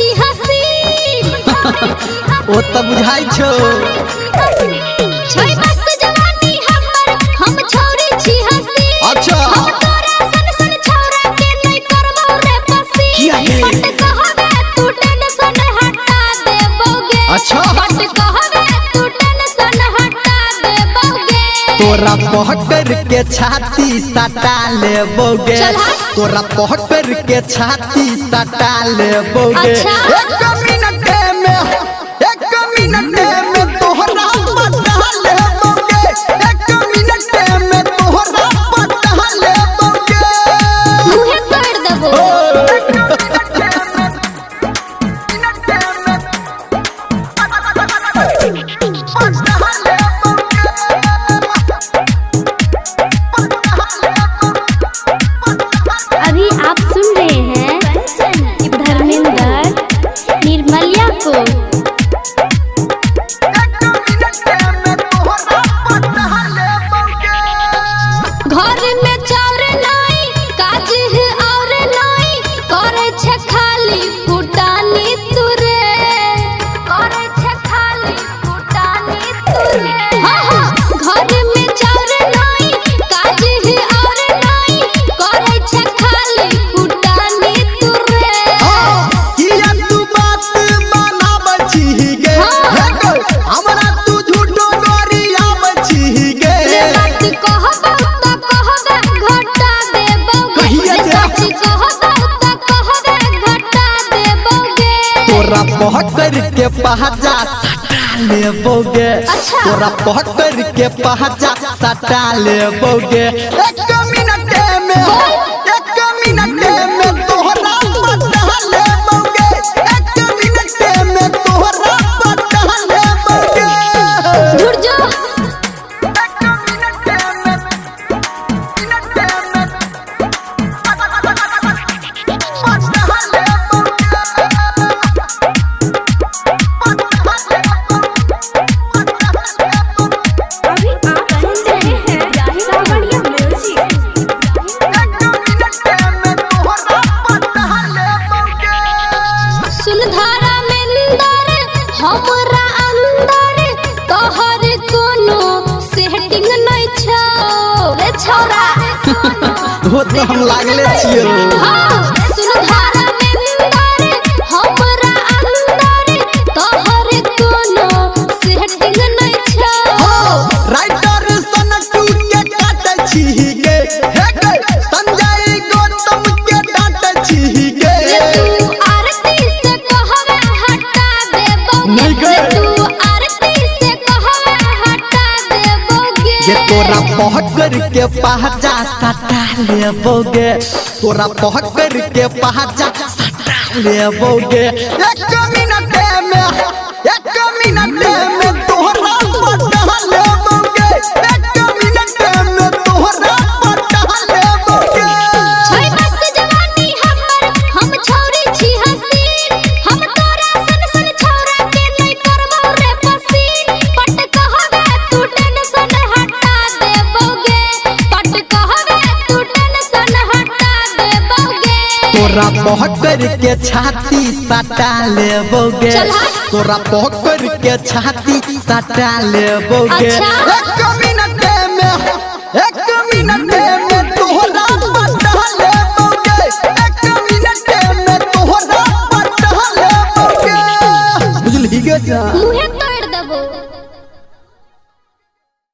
छी हसीन ओ त बुझाई छो छै मस्त जवानी हमर हम छौरी छी हसीन अच्छा हम तोरा सन सन छौरा के नहीं करबो रे पसीन किया के बट कहबे तू टेंशन हटा देबोगे अच्छा बट कहबे तू टेंशन हटा देबोगे तोरा पहकर के छाती सटा लेबोगे तोरा पहकर के छाती सटा लेबोगे अच्छा। एक मिनट में तोहरा पटा लेबोगे एक मिनट में तोहरा पटा लेबोगे मुहे कर देबो अभी आप सुन रहे हैं धर्मेंद्र निर्मलिया को। घर में चार नाई काज है और नाई करे छे खाली फुटानी तुरे करे छे खाली फुटानी तुरे हां हां घर में चार नाई काज है और नाई करे छे खाली फुटानी तुरे किया तू बात बनाब छी गे हमरा तू झूठो गरियाब छी गे रे बात कहबो त कहबे घटा देबोगे कहिया रे जे? सच कहबो त कहबे घटा देबोगे तोरा पहकर के पहजा सटा लेबोगे अच्छा। तोरा पहकर के पहजा सटा लेबोगे एक मिनट में तोहरा पटा लेबोगे एक मिनट में तोहरा पटा लेबोगे दूर जो अभी आप सुन रहे हैं सावरिया म्यूजिक। सुनधारा में निंदर हमरा अंदर तोहर कोनो सेटिंग नहीं छौ रे छौरा हो तो हम लागले छियो हाँ, सुनधारा में निंदर हमरा अंदर तोहर कोनो सेटिंग नहीं छौ राइटर सनटू के काट छी गे संजय गौतम के डांट छी गे रे तू आरती से कहबे हटा देबोगे नहीं गे। रे तू आरती से कहबे हटा देबोगे ये तोरा पहकर के पहजा सटा लेबोगे तोरा पहकर के पहजा सटा लेबोगे एक मिनट में तोहरा पटा लेबोगे एक मिनट में तोहरा पटा लेबोगे छै मस्त जवानी हमर हम छौरी छी हसीन हम तोरा सन सन छौरा के नहीं करबो रे पसीन पट कहबे तू टेंशन हटा देबोगे पट कहबे तू टेंशन हटा देबोगे तोरा पहकर के छाती सटा लेबोगे चल हट। तोरा पहकर के छाती सटा लेबोगे अच्छा। एक मिनट में